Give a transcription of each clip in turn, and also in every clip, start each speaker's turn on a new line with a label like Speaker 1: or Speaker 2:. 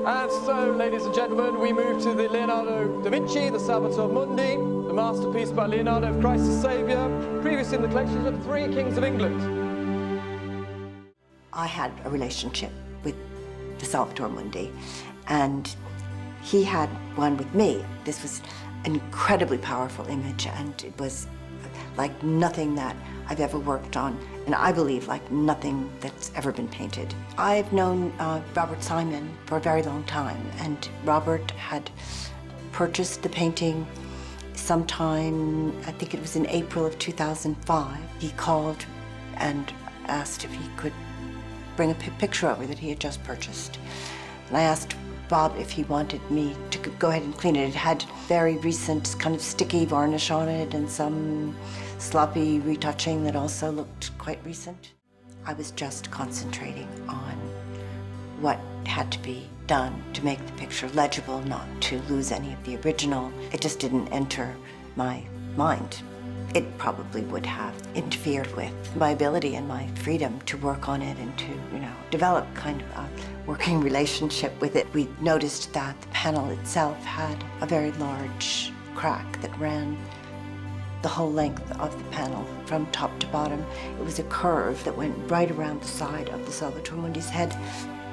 Speaker 1: And so, ladies and gentlemen, we move to the Leonardo da Vinci, the Salvator Mundi, the masterpiece by Leonardo of Christ the Saviour, previous in the collections of 3 kings of England.
Speaker 2: I had a relationship with the Salvator Mundi, and he had one with me. This was an incredibly powerful image, and it was like nothing that I've ever worked on, and I believe like nothing that's ever been painted. I've known Robert Simon for a very long time, and Robert had purchased the painting sometime, I think it was in April of 2005. He called and asked if he could bring a picture over that he had just purchased. And I asked Bob if he wanted me to go ahead and clean it. It had very recent kind of sticky varnish on it and some sloppy retouching that also looked quite recent. I was just concentrating on what had to be done to make the picture legible, not to lose any of the original. It just didn't enter my mind. It probably would have interfered with my ability and my freedom to work on it and to, develop kind of a working relationship with it. We noticed that the panel itself had a very large crack that ran the whole length of the panel from top to bottom. It was a curve that went right around the side of the Salvator Mundi's head.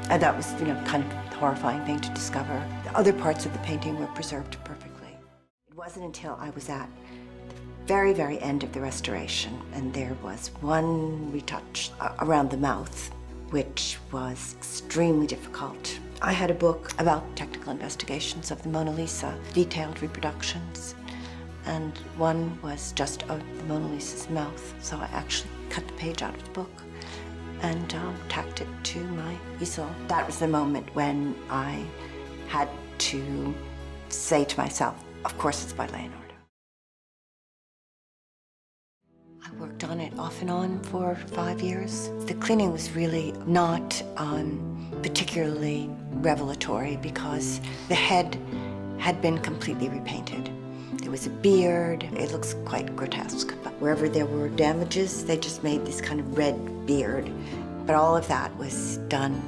Speaker 2: And that was, kind of a horrifying thing to discover. The other parts of the painting were preserved perfectly. It wasn't until I was at very, very end of the restoration, and there was one retouch around the mouth, which was extremely difficult. I had a book about technical investigations of the Mona Lisa, detailed reproductions, and one was just of the Mona Lisa's mouth. So I actually cut the page out of the book and tacked it to my easel. That was the moment when I had to say to myself, of course it's by Leonardo. I worked on it off and on for 5 years. The cleaning was really not particularly revelatory because the head had been completely repainted. There was a beard. It looks quite grotesque. But wherever there were damages, they just made this kind of red beard. But all of that was done.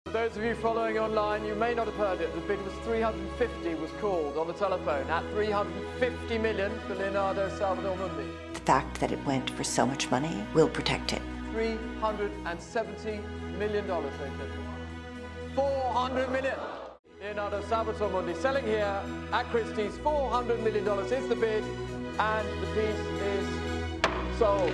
Speaker 1: For those of you following online, you may not have heard it. The bid was 350 was called on the telephone at 350 million for Leonardo Salvator Mundi.
Speaker 2: The fact that it went for so much money will protect it.
Speaker 1: $370 million, ladies and gentlemen. 400 million. Leonardo Salvator Mundi selling here at Christie's. $400 million is the bid, and the piece is sold.